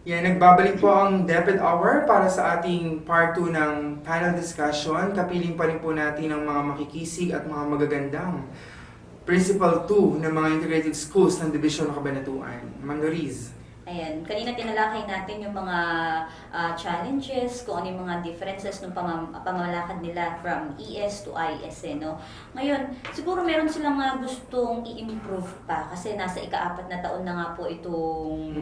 Yan, nagbabalik po ang DepEd Hour para sa ating part 2 ng panel discussion. Kapiling pa rin po natin ang mga makikisig at mga magagandang Principal 2 ng mga integrated schools ng Division ng Cabanatuan. Ma'am Noriz. Ayan, kanina tinalakay natin yung mga challenges, kung ano yung mga differences ng pamamalakad nila from ES to IS, no? Ngayon, siguro meron silang gustong i-improve pa kasi nasa ika-4 na taon na nga po itong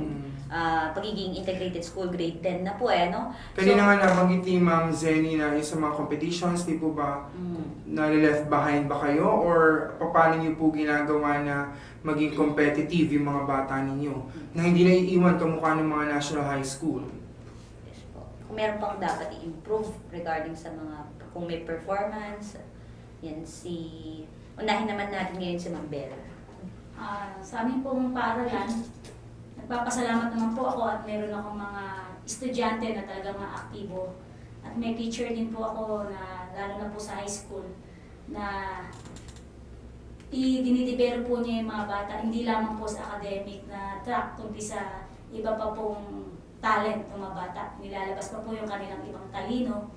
pagiging integrated school, grade 10 na po no? Kanina nga nabanggit ni Ma'am Zenny na yung sa mga competitions, di po ba na-left behind ba kayo? Or paano niyo po ginagawa na maging competitive yung mga bata ninyo na hindi na iiwan kamukha ng mga national high school? Yes po. Kung meron pang dapat i-improve regarding sa mga, kung may performance, yan unahin naman natin ngayon si Ma'am Bella. Sa amin pong paaralan, nagpapasalamat naman po ako at meron akong mga estudyante na talagang mga aktibo. At may teacher din po ako na lalo na po sa high school na dinidevelop po niya yung mga bata, hindi lamang po sa academic na track, kundi sa iba pa pong talent ng mga bata. Nilalabas pa po yung kanilang ibang talino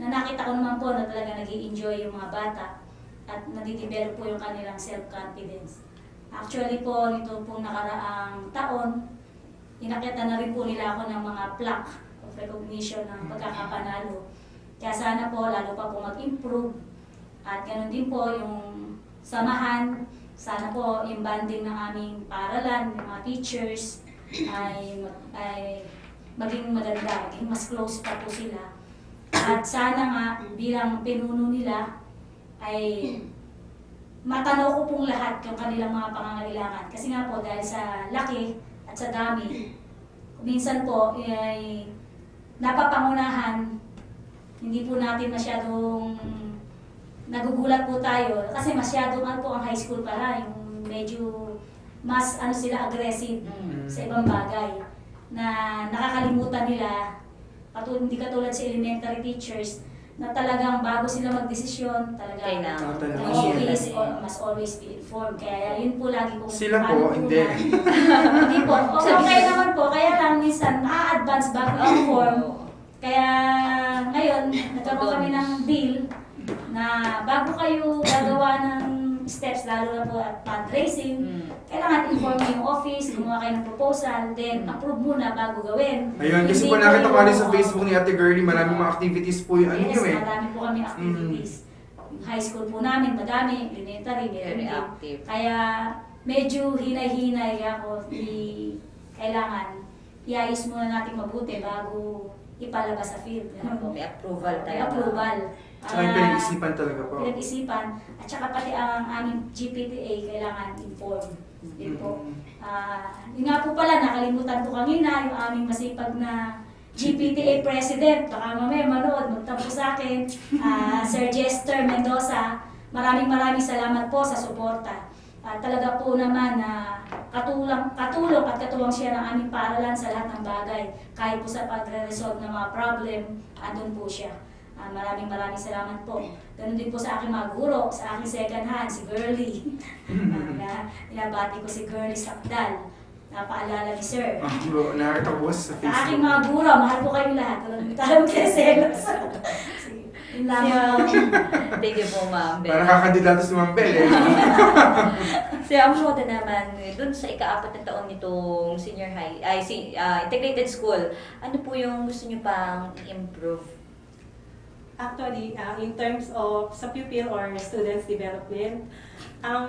na nakita ko naman po na talaga nag-i-enjoy yung mga bata at nadidevelop po yung kanilang self-confidence. Actually po, nito pong nakaraang taon, inakyatan na rin po nila ako ng mga plaque of recognition ng pagkakapanalo. Kaya sana po, lalo pa po mag-improve at ganoon din po yung samahan, sana po yung banding ng aming paaralan, yung mga teachers ay maging maganda, maging mas close pa po sila. At sana nga bilang pinuno nila ay matanaw ko pong lahat yung kanilang mga pangangailangan. Kasi nga po dahil sa laki at sa dami, minsan po ay napapangunahan, hindi po natin masyadong nagugulat po tayo kasi masyadong po ang high school pala, yung medyo mas sila aggressive sa ibang bagay na nakakalimutan nila, hindi katulad sa elementary teachers na talagang bago sila magdesisyon, talagang must always be informed. Kaya yun po lagi kong Sila po, hindi. Hindi po. Okay naman po, kaya lang minsan na-advance bago inform. Kaya ngayon, nagkaroon kami ng deal na bago kayo gagawa ng steps, lalo na po at fundraising, kailangan inform niyo yung office, gumawa kayo ng proposal, then approve muna bago gawin. Ayun, kasi po nakita ko rin sa Facebook ni Ate Girlie, maraming mga activities po yung Yes, eh. marami po kami activities. Yung high school po namin, madami, elementary, Very active. Kaya medyo hinay-hinay ako, kailangan iayos muna natin mabuti bago ipalabas sa field. May approval tayo. May approval. Saka yung pinag-isipan talaga po. Pinag-isipan, at saka pati ang aming GPTA kailangan inform. Din po. Yun nga po pala, nakalimutan ko kanina, yung aming masipag na GPTA President, baka mamaya manood, magtampo sa akin, Sir Jester Mendoza, maraming salamat po sa suporta. Talaga po naman na katulong at katuwang siya ng aming paaralan sa lahat ng bagay. Kahit po sa pagre-resolve ng mga problem, andun po siya. Maraming salamat po. Ganun din po sa aking mga guro, sa aking second hand, si Girlie. Inabati ko si Girlie Sapdal. Napaalala ni Sir. Nakakita ko sa Sa Facebook. aking mga guro, mahal po kayo lahat. Walang tayo magkreselos. Yun lamang. Thank you po, Ma'am Bella. Parang kakandidato si Ma'am Belle eh. Si Amroda naman, dun sa ika-4 na taon nitong senior high, integrated school, ano po yung gusto nyo pang i-improve? Actually, in terms of sa pupil or students development, ang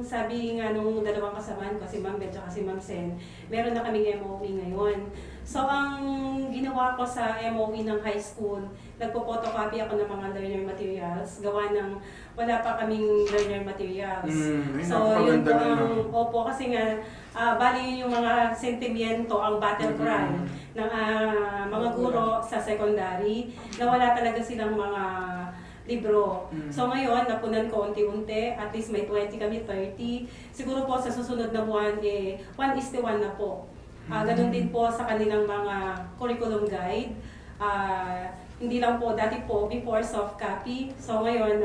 sabi nga nung dalawang kasamaan ko, si Ma'am Beth at si Ma'am Sen, meron na kaming MOE ngayon. So, ang ginawa ko sa MOE ng high school, nagpo-photocopy ako ng mga learner materials, gawa ng wala pa kaming learner materials. So, yun po opo, kasi nga, bali yung mga sentimiento, ang battle cry ng mga guro sa secondary, na wala talaga silang mga libro. So ngayon, napunan ko unti-unti, at least may 20 kami, 30. Siguro po sa susunod na buwan, 1:1 na po. Ganun din po sa kanilang mga curriculum guide. Hindi lang po, dati po, before soft copy. So ngayon,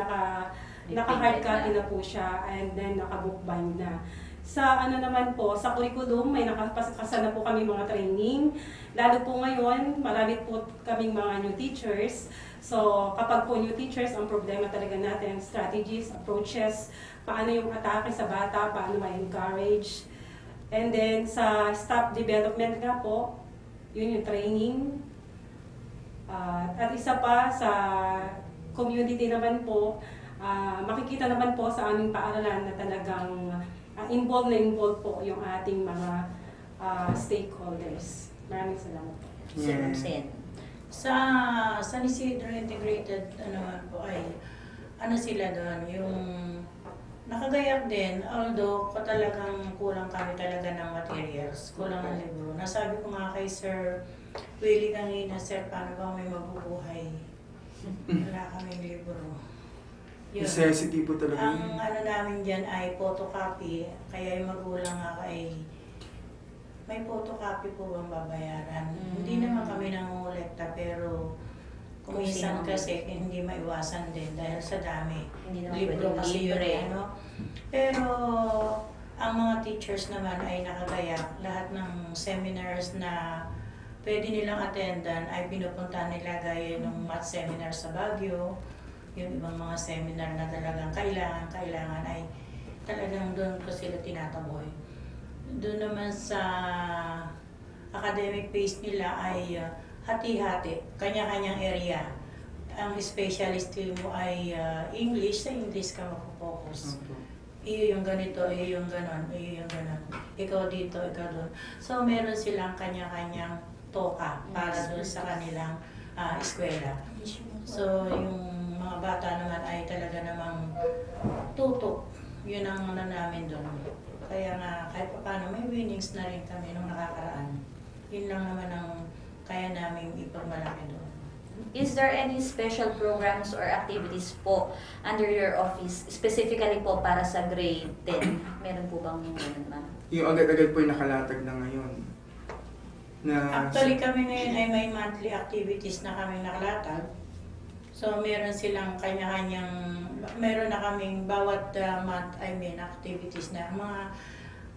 naka-hard copy na po siya, and then naka-book bind na. Sa ano naman po, sa curriculum, may nakapasa na po kami mga training. Lalo po ngayon, marami po kaming mga new teachers. So, kapag po new teachers, ang problema talaga natin, strategies, approaches, paano yung atake sa bata, paano ma-encourage. And then, sa staff development nga po, yun yung training. At isa pa, sa community naman po, makikita naman po sa aming paaralan na talagang involved po yung ating mga stakeholders. Maraming salamat po. Si Ma'am Sen. Sa San Isidro Integrated po ay sila doon yung nakagayak din, although talagang kulang kami talaga ng materials, kulang ng libro. Nasabi ko nga kay Sir Willie kanina, Sir, paano ba may mabubuhay? Wala kaming libro. Necessity po talaga Ang yun. namin dyan ay photocopy, kaya yung magulang nga ay may photocopy po bang babayaran? Hindi naman kami nangungulekta, pero kung minsan kasi hindi maiwasan din dahil sa dami. Hindi naman Libro pwedeng kasi yun, libre. Pero ang mga teachers naman ay nakagayak. Lahat ng seminars na pwede nilang attendan ay pinupunta nila gaya ng math seminar sa Baguio, yung ibang mga seminar na talagang kailangan ay talagang doon ko sila tinataboy. Doon naman sa academic base nila ay hati-hati, kanya-kanyang area. Ang specialist mo ay English, sa English ka mag-focus. Iyo yung ganito, iyo yung ganon, iyo yung ganon. Ikaw dito, ikaw doon. So meron silang kanya-kanyang toka para doon sa kanilang eskwela. So yung mga bata naman ay talaga namang tutok. Yun ang namin doon. Kaya nga, kahit pa paano, may winnings na rin kami nung nakakaraan. Yun lang naman ang kaya namin ipagmalaki doon. Is there any special programs or activities po under your office, specifically po para sa grade 10? Meron po bang ganun, ma'am? Yung agad-agad po yung nakalatag na ngayon. Actually, kami ngayon ay may monthly activities na kami nakalatag. So, meron silang kanya-kanyang, meron na kaming bawat month ay may activities na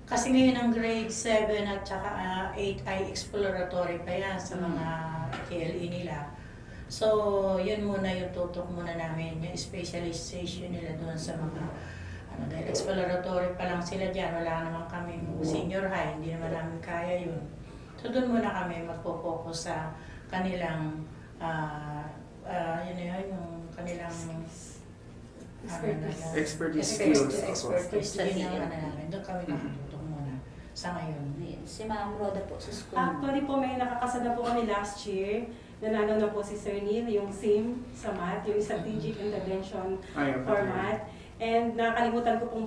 kasi ngayon ang grade 7 at saka 8 ay exploratory pa yan sa mga KLE nila. So, yun muna yung tutok muna namin, yung specialization nila doon sa mga, dahil exploratory pa lang sila dyan, wala naman kaming senior high, hindi naman namin kaya yun. So, doon muna kami magpo-focus sa kanilang, yung kanilang Expertise skills. Expertise Sa din theory. ang namin. Doon kami magtutok muna sa ngayon. Ayun, si Ma'am Roda po sa school. Actually po, may nakakasada po kami last year. Nanalo na po si Sir Neil, yung SIM sa math, yung Strategic Intervention for Math. And nakalimutan ko pong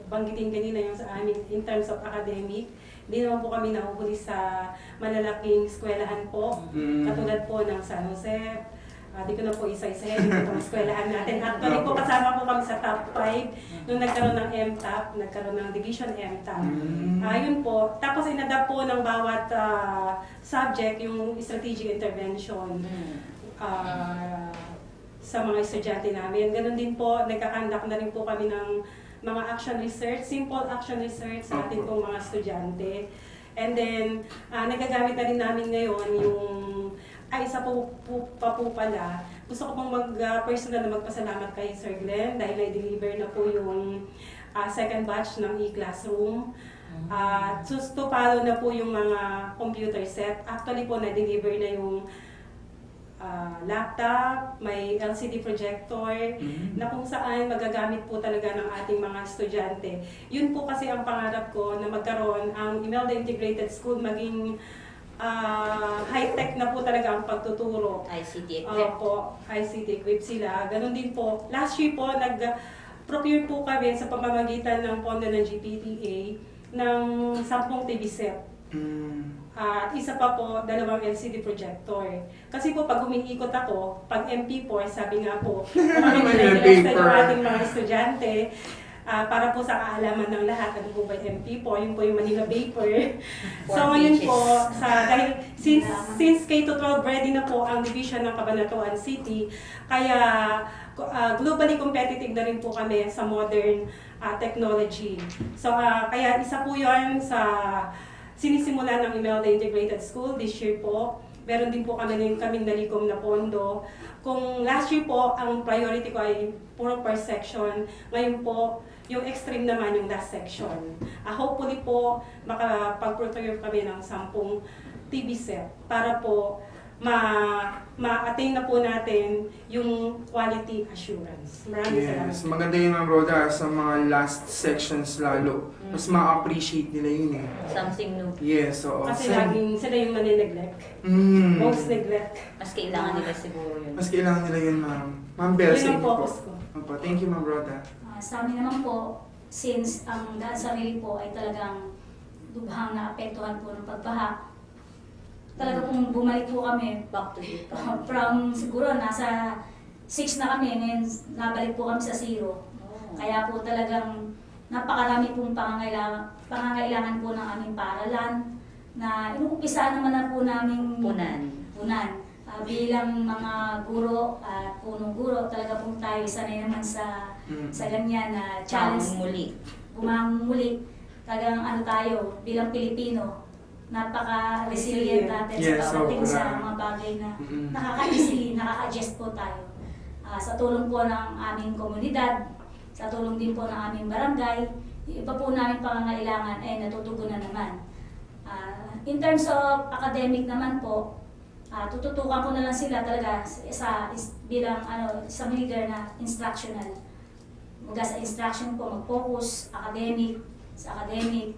banggitin kanina yung sa amin in terms of academic. Hindi naman po kami nahuhuli sa malalaking eskwelahan po. Katulad po ng San Jose. Di ko na po isa-isahin yung eskwelahan natin. Actually po kasama po kami sa top 5 nung nagkaroon ng MTAP, nagkaroon ng Division MTAP. Yun po. Tapos inadapt po ng bawat subject yung strategic intervention sa mga estudyante namin. Ganun din po, nagkakandak na rin po kami ng mga action research, simple action research sa ating pong mga estudyante. And then, nagagamit na rin namin ngayon yung isa pa po pala, gusto ko pong personal na magpasalamat kay Sir Glenn dahil na-deliver na po yung second batch ng e-classroom. To follow na po yung mga computer set. Actually po, na-deliver na yung laptop, may LCD projector, na kung saan magagamit po talaga ng ating mga estudyante. Yun po kasi ang pangarap ko na magkaroon ang Imelda Integrated School maging high-tech na po talaga ang pagtuturo. ICT equipped. Po, ICT equipped sila. Ganon din po. Last year po, nag-procure po kami sa pamamagitan ng pondo ng GPTA ng 10 TV set. At isa pa po, 2 LCD projector. Kasi po pag umiikot ako, pag MP4, sabi nga po, interested yung ating mga estudyante, para po sa kaalaman ng lahat, ano po ba yung MP4, yun po yung Manila Paper. So ngayon po, dahil since K-12 ready na po ang division ng Cabanatuan City, kaya globally competitive na rin po kami sa modern technology. So, kaya isa po yun sa sinisimula ng Imelda Integrated School this year po. Meron din po kaming nalikom na pondo. Kung last year po, ang priority ko ay puro per section. Ngayon po, yung extreme naman yung last section. Hopefully po, makapag-procure kami ng 10 TV set para po ma-attain na po natin yung quality assurance. Maraming salamat. Yes, maganda yun Ma'am Rhoda sa mga last sections lalo. Mas ma-appreciate nila yun eh. Something new. Yes, oo. Kasi laging sila yung nanineglect. Mm. Most neglect. Mas kailangan nila siguro yun. Mas kailangan nila yun, Ma'am. Ma'am Bel, Yun sa ang inyo po. focus ko. Opo, thank you Ma'am Rhoda. Sa amin naman po, since ang daan sarili po ay talagang lubhang naapektuhan po ng pagbaha, talaga pong bumalik po kami Back to you. from siguro nasa 6 na kami, ngayon nabalik po kami sa 0. Kaya po talagang napakarami pong pangangailangan po ng aming paaralan na inuumpisaan naman na po namin punan. Bilang mga guro at punong guro, talaga pong tayo sanay naman sa ganyan na challenge. Bumamuli. Talagang ano tayo, bilang Pilipino, napaka-resilient natin Yes, sa pagdating sobra. sa mga bagay na nakaka-easy, nakaka-adjust po tayo. Sa tulong po ng aming komunidad, sa tulong din po ng aming barangay, yung iba po namin pangangailangan ay natutugunan naman. In terms of academic naman po, tututukan ko na lang sila talaga bilang sa leader na instructional. Mga sa instruction po, mag-focus, sa academic,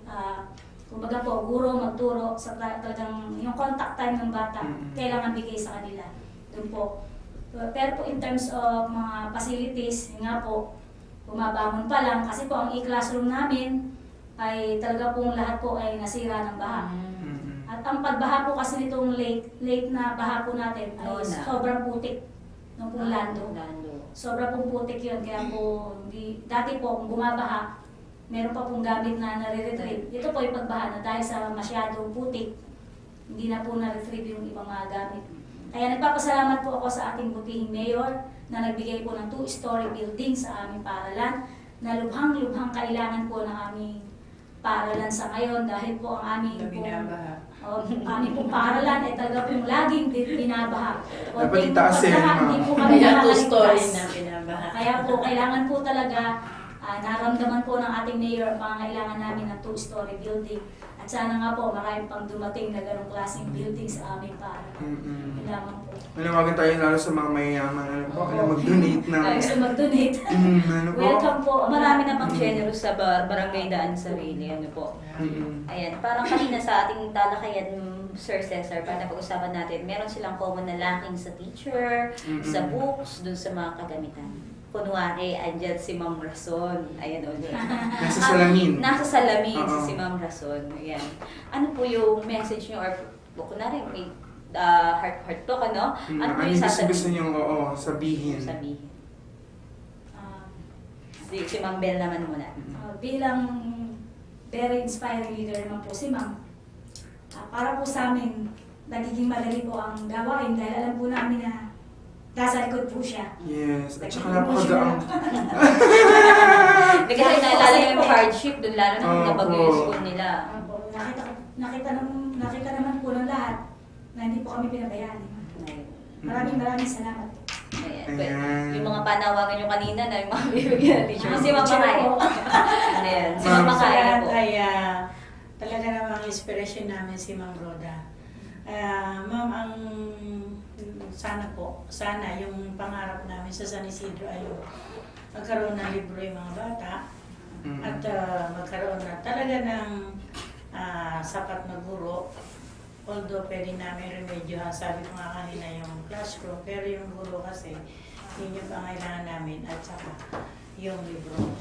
kumbaga po, guro, magturo, sa talagang yung contact time ng bata, kailangan bigay sa kanila. Doon po. Pero po in terms of mga facilities, yun nga po, bumabangon pa lang kasi po ang e-classroom namin ay talaga pong lahat po ay nasira ng baha. At ang pagbaha po kasi nitong late na baha po natin ay sobrang putik ng pong lando. Sobrang pong putik yun, kaya po, dati po kung bumabaha, meron pa pong gamit na nare-retrieve. Ito po yung pagbaha na dahil sa masyadong putik, hindi na po na-retrieve yung ibang mga gamit. Kaya nagpapasalamat po ako sa ating butihing mayor na nagbigay po ng 2-story building sa aming paaralan na lubhang-lubhang kailangan po ng aming paaralan sa ngayon dahil po ang aming pong paaralan ay talaga pong laging binabaha. Dapat itaasin, ma'am. Hindi po kami Kaya 2 story nakakaligtas. na binabaha. Kaya po kailangan po talaga naramdaman po ng ating mayor ang pangangailangan namin ng 2-story building. At sana nga po marami pang dumating na ganong klaseng building sa aming paaralan. Yun lamang po. Manawagan tayo lalo sa mga mayayaman. Ano po, kaya mag-donate na. Kaya gusto mag-donate. Ano po? Welcome po. Marami namang generous sa barangay Daan Sarili. Ano po. Ayan, parang kanina sa ating talakayan, Sir Cesar, para napag-usapan natin, meron silang common na lacking sa teacher, sa books, dun sa mga kagamitan. Kunwari, andyan si Ma'am Rason. Ayan ulit. Nasa salamin. Nasa salamin Oo. si Ma'am Rason. Ayan. Ano po yung message nyo or kunwari may heart talk, ano? Ano po yung gusto niyong sabihin? sabihin? Si Ma'am Bel naman muna. Bilang very inspiring leader naman po si Ma'am, para po sa amin, nagiging madali po ang gawain dahil alam po namin na nasa likod po siya. Yes, at saka napakagaang. Kasi naalala yung hardship doon, lalo na kung nabago yung school nila. Nakita naman po ng lahat na hindi po kami pinabayaan. Maraming salamat. Ayan. Ayan. Yung mga panawagan nyo kanina na yung mga bibigyan ng teacher. Si Ma'am Makain. Ayan. Si Ma'am Makain po. Ay, talaga namang inspiration namin si Ma'am Rhoda. Ma'am, sana yung pangarap namin sa San Isidro ay magkaroon ng libro yung mga bata at magkaroon na talaga ng sapat na guro. Although pwede namin remedyohan, sabi ko nga kanina yung classroom, pero yung guro kasi yun yung pangailangan namin at saka yung libro.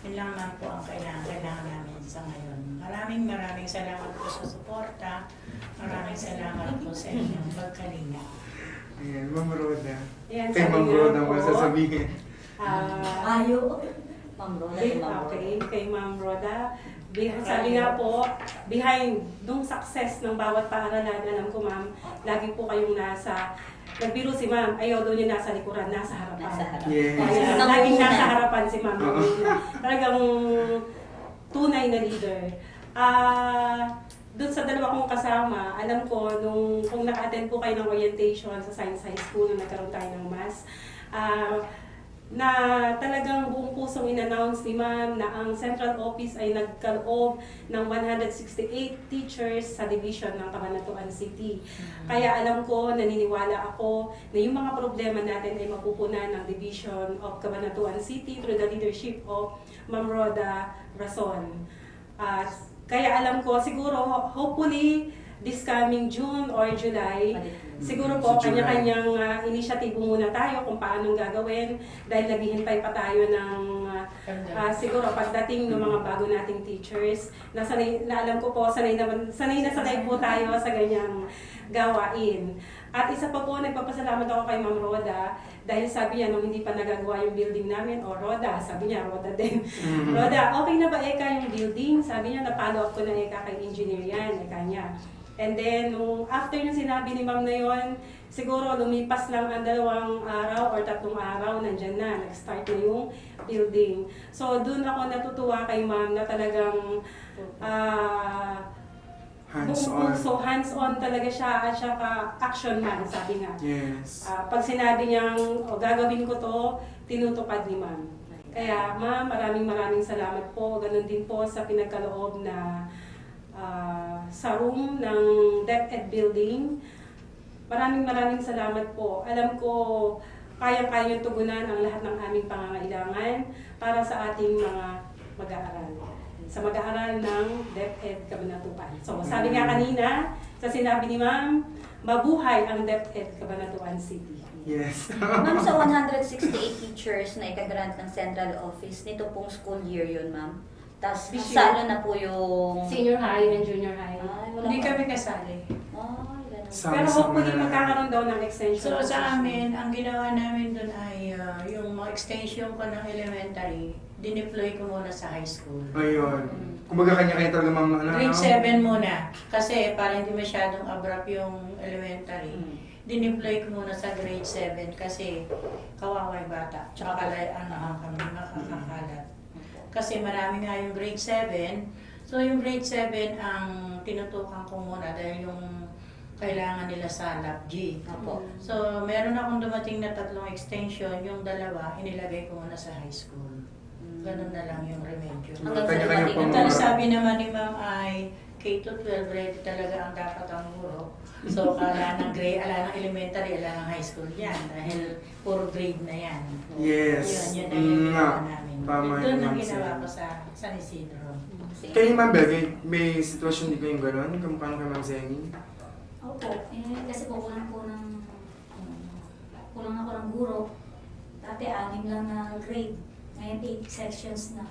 Yun lang man po ang kailangan namin sa ngayon. Maraming salamat po sa suporta. Maraming salamat po sa inyong pagkalinga. Ayan, Ma'am Rhoda. Yan, Kay sabi Ma'am nga Rhoda po, mo sasabihin. Ayo. Ma'am Rhoda, si Ma'am Rhoda. Okay, kay Ma'am Rhoda. Sabi nga po, behind nung success ng bawat paaralan, alam ko ma'am, lagi po kayong nasa nagbiro si ma'am, ayaw daw niya nasa likuran, nasa harapan. Nasa harap. Yes. Kaya Nanguna. laging nasa harapan si ma'am. Talagang tunay na leader. Doon sa dalawa kong kasama, alam ko, kung naka-attend po kayo ng orientation sa Science High School, nung nagkaroon tayo ng mass, na talagang buong pusong in-announce ni ma'am na ang central office ay nagkaloob ng 168 teachers sa division ng Cabanatuan City. Kaya alam ko, naniniwala ako na yung mga problema natin ay mapupunan ng division of Cabanatuan City through the leadership of Ma'am Rhoda Rason. Kaya alam ko, siguro, hopefully, this coming June or July, siguro po, Sa July. kanya-kanyang initiative muna tayo kung paanong gagawin dahil naghihintay pa tayo ng siguro pagdating ng mga bago nating teachers na alam ko po, sanay na po tayo sa ganyang gawain. At isa pa po, nagpapasalamat ako kay Ma'am Rhoda dahil sabi niya nung hindi pa nagagawa yung building namin, o Rhoda, sabi niya, Rhoda din. Rhoda, okay na ba Eka yung building? Sabi niya, na-follow up ko na Eka kay engineer yan, Eka niya. And then, after yung sinabi ni Ma'am na yun, siguro lumipas lang ang 2 araw or 3 araw, nandyan na, nag-start na yung building. So, dun ako natutuwa kay Ma'am na talagang Hands-on. So, hands-on talaga siya at saka action man, sabi nga. Yes. Pag sinabi niyang, gagawin ko to, tinutupad ni Ma'am. Kaya, Ma'am, maraming salamat po. Ganon din po sa pinagkaloob na sa room ng DepEd building. Maraming salamat po. Alam ko, kayang-kayang tugunan ang lahat ng aming pangangailangan para sa ating mga mag-aaral. Sa mag-aaral ng DepEd Cabanatuan. So, sabi nga kanina, sa sinabi ni Ma'am, mabuhay ang DepEd Cabanatuan City. Yes. Ma'am, sa 168 teachers na ikagrant ng central office, nito pong school year yun, ma'am. Tapos, This year. salo na po yung... Senior high and junior high. Ay, wala Hindi pa. kami kasali. Ay, ganun. Sa- Pero Sama-sama hopefully na. magkakaroon daw ng extension. So sa amin, ang ginawa namin doon ay yung mga extension ko ng elementary, dineploy ko muna sa high school. Ayun. Kumbaga kanya-kanya talaga mga ano. Grade 7 muna. Kasi para hindi masyadong abrupt yung elementary. Dineploy ko muna sa grade 7 kasi kawawa yung bata. Tsaka kami makakakalat. Kasi marami nga yung grade 7. So yung grade 7 ang tinutukan ko muna dahil yung kailangan nila sa lab G. Opo. So meron akong dumating na 3 extension, yung 2 inilagay ko muna sa high school. Ganun na lang yung remedyo. Hanggang sa Kanya-kanya dumating pang ang- Pero sabi naman ni Ma'am ay K-12 ready talaga ang dapat ang guro. So ala ng grade, ala ng elementary, ala ng high school yan dahil puro grade na yan. Yes. Yun ang ginagawa Nga. namin. Tama Doon ang naman ginawa sila. ko sa San Isidro. Kayo, Ma'am Bel, may sitwasyon din kayong gano'n? Kamukha kay Ma'am Zenny? Opo, kasi po kulang ako ng guro. Dati 6 lang na grade, ngayon 8 sections na.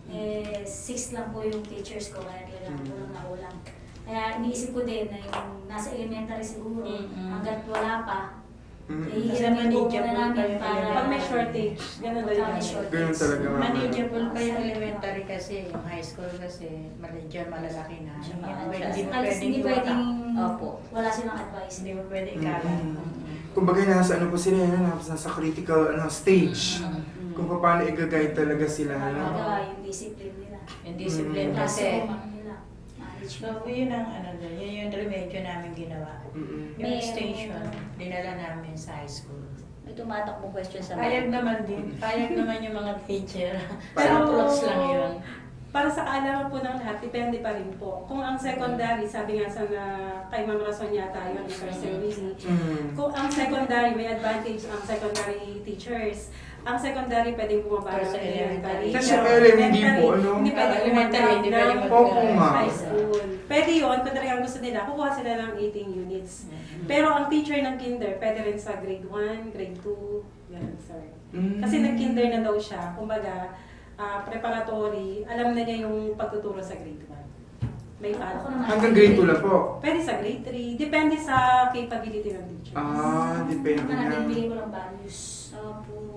6 lang po yung teachers ko, kaya kailangan kulang na kulang. Kaya iniisip ko din na yung nasa elementary siguro, hanggat wala pa, Kasi hihiramin po manageable muna pa namin yung para Pag may shortage, ganun ba Pagka yun? may shortage. Ganun talaga, Ma'am. Manageable pa yung elementary kasi, yung high school kasi medyo malalaki na. Hindi mo Alas, pwedeng hindi iwala. pwedeng Opo. wala silang advice. Hindi mo pwedeng ikalat. Kumbaga nasa ano po sila, nasa critical stage. Kung paano i-guide talaga sila. Talaga yung discipline nila. Yung discipline Kasi kasi. nila. So, yun ang yun yung remedyo namin ginawa. Yung May- extension, dinala namin sa high school. May tumatakbong question sa Payag mga. naman din. Payag naman yung mga teacher. Pero- Pero approach lang yun. Para sa kaalaman po ng lahat, depende pa rin po. Kung ang secondary, sabi nga sa kay Ma'am Rason yata yun, Sir Service, kung ang secondary, may advantage ang secondary teachers. Ang secondary pwedeng bumaba Pero ng sa elementary. Kasi hindi po, ano? Hindi pwede Elementary, hindi pwede ng Opo, ma'am. high school. Pwede yun, kung talagang gusto nila, kukuha sila ng 18 units. Pero ang teacher ng kinder, pwede rin sa grade 1, grade 2, yan, sir. Kasi nag-kinder na daw siya, kumbaga, preparatory, alam na niya yung pagtuturo sa grade 1. May Ako pa. naman. Hanggang grade 2 lang po. Pwede sa grade 3, depende sa capability ng teacher. Depende Mga na. nabibili ko ng values.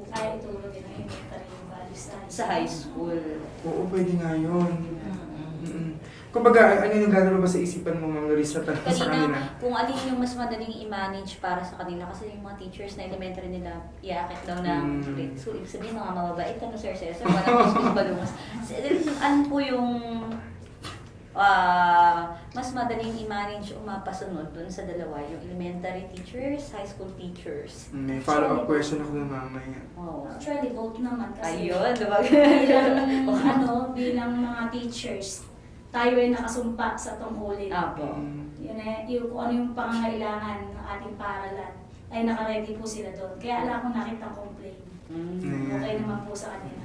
Kaya ituro din ang elementary yung values na. Sa high school. Oo, pwede nga yun. Mm-mm. Mm-mm. Kumbaga, ano yung naglalaro ba sa isipan mo, Ma'am Loris, na tanong sa kanila? Kanina, kung alin yung mas madaling i-manage para sa kanila. Kasi yung mga teachers na elementary nila, iakit daw ng grade. So, ibig sabihin mga mababait, ano, sir, walang gusto balungas. Ano po yung mas madaling i-manage o mapasunod dun sa dalawa, yung elementary teachers, high school teachers. May follow-up question ako ng mamaya. Oh. Actually, both naman kasi Ayun, diba? bilang mga teachers, tayo ay nakasumpa sa tungkulin. Apo. Yung kung ano yung pangangailangan ng ating paaralan, ay nakaready po sila doon. Kaya ala akong nakitang complaint. Okay naman po sa kanila.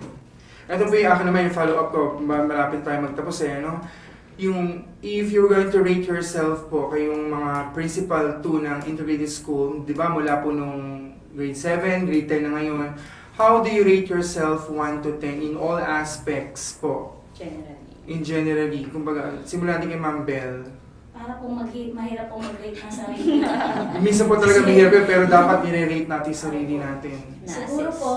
Ito po yung akin naman yung follow-up ko, malapit tayo magtapos no? Yung, if you're going to rate yourself po, kayong mga principal 2 ng integrated school, di ba, mula po nung grade 7, grade 10 na ngayon, how do you rate yourself 1 to 10 in all aspects po? Generally. In generally, kumbaga, simulan natin kay Ma'am Bell. Para po mahirap po mag-rate ng sarili. Minsan po talaga mahirap yun, pero dapat nire-rate natin yung sarili natin. Siguro po,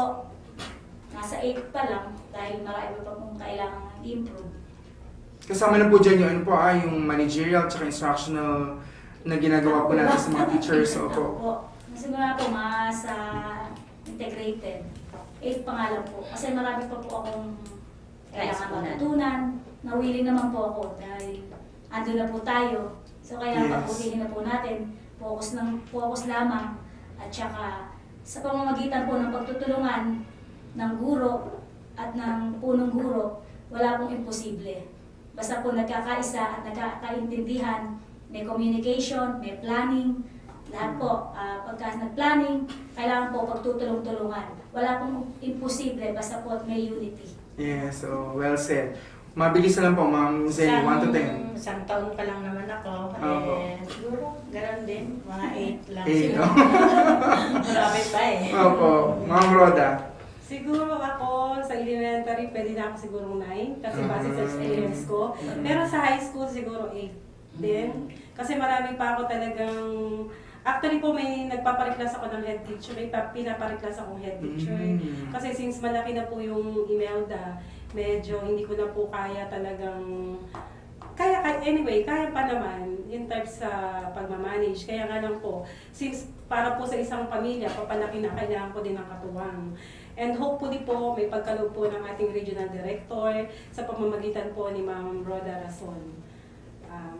nasa 8 pa lang dahil marami pa pong kailangan i-improve. Kasama na po dyan yung, yung managerial at instructional na ginagawa po natin sa mga teachers. Opo. Simula po sa integrated. 8 pa nga lang po. Kasi marami pa po akong kailangan matutunan. Nawili naman po ako dahil ando na po tayo. So kaya pagputihin na po natin, focus lamang. At saka sa pamamagitan po ng pagtutulungan ng guro at ng punong guro, wala pong imposible. Basta po nagkakaisa at nagkakaintindihan, may communication, may planning, lahat po. Pagka nag-planning, kailangan po pagtutulong-tulungan. Wala pong imposible, basta po may unity. Yes, so well said. Mabilis na lang po, Ma'am Zenny, 1 to 10. Isang taon pa lang naman ako. Siguro, gano'n din. Mga 8 lang. 8, no? Marami pa Opo. Ma'am Roda. Siguro ako sa elementary, pwede na ako siguro 9 kasi base sa experience ko. Pero sa high school siguro 8 din. Kasi marami pa ako talagang... Actually po may nagpapariklas ako ng head teacher, may pinapariklas akong head teacher. Kasi since malaki na po yung Imelda, medyo hindi ko na po kaya talagang... Anyway, kaya pa naman in terms sa pagmamanage. Kaya nga lang po, since para po sa isang pamilya, papalaki na kailangan ko din ng katuwang. And hopefully po, may pagkaloob po ng ating regional director sa pamamagitan po ni Ma'am Roda Rason.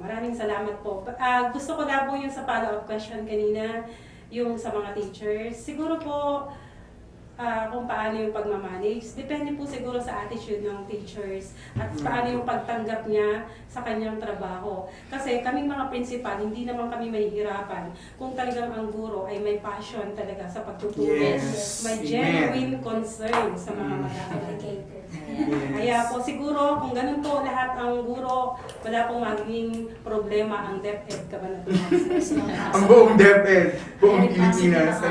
Maraming salamat po. Gusto ko na po yung sa follow-up question kanina, yung sa mga teachers. Siguro po, kung paano yung pagmamanage. Depende po siguro sa attitude ng teachers at paano yung pagtanggap niya sa kanyang trabaho. Kasi kaming mga principal, hindi naman kami mahihirapan kung talagang ang guro ay may passion talaga sa pagtuturo. Yes. May genuine concern sa mga Complicated. Kaya po siguro kung ganun po lahat ang guro, wala pong magiging problema ang DepEd Cabanatuan. Ang buong DepEd, buong Pilipinas.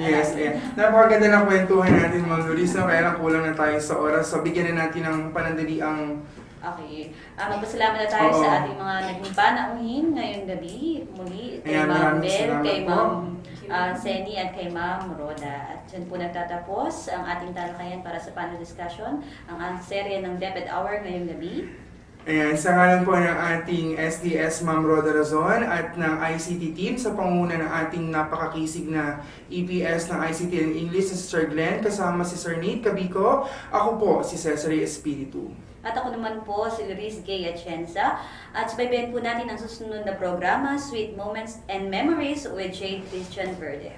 Yes, napakaganda ng kwentuhan natin, Ma'am Loris, kaya lang kulang na tayo sa oras. So, bigyan na natin ng panandaliang... Okay. Magpasalamat na tayo sa ating mga naging panauhin ngayong gabi. Muli, kay Ma'am Bell, kay Ma'am Zenny at kay Ma'am Roda. At dyan po nagtatapos ang ating talakayan para sa panel discussion, ang serye ng DepEd Hour ngayong gabi. Ayan, sa ngalan po ng ating SDS Ma'am Roda Razon at ng ICT team sa pangunguna ng ating napakakisig na EPS ng ICT and English na si Sir Glenn, kasama si Sir Nate Cabico, ako po si Cesare Espiritu. At ako naman po si Luis Gay Atienza. At subaybayan po natin ang susunod na programa, Sweet Moments and Memories with Jade Christian Verde.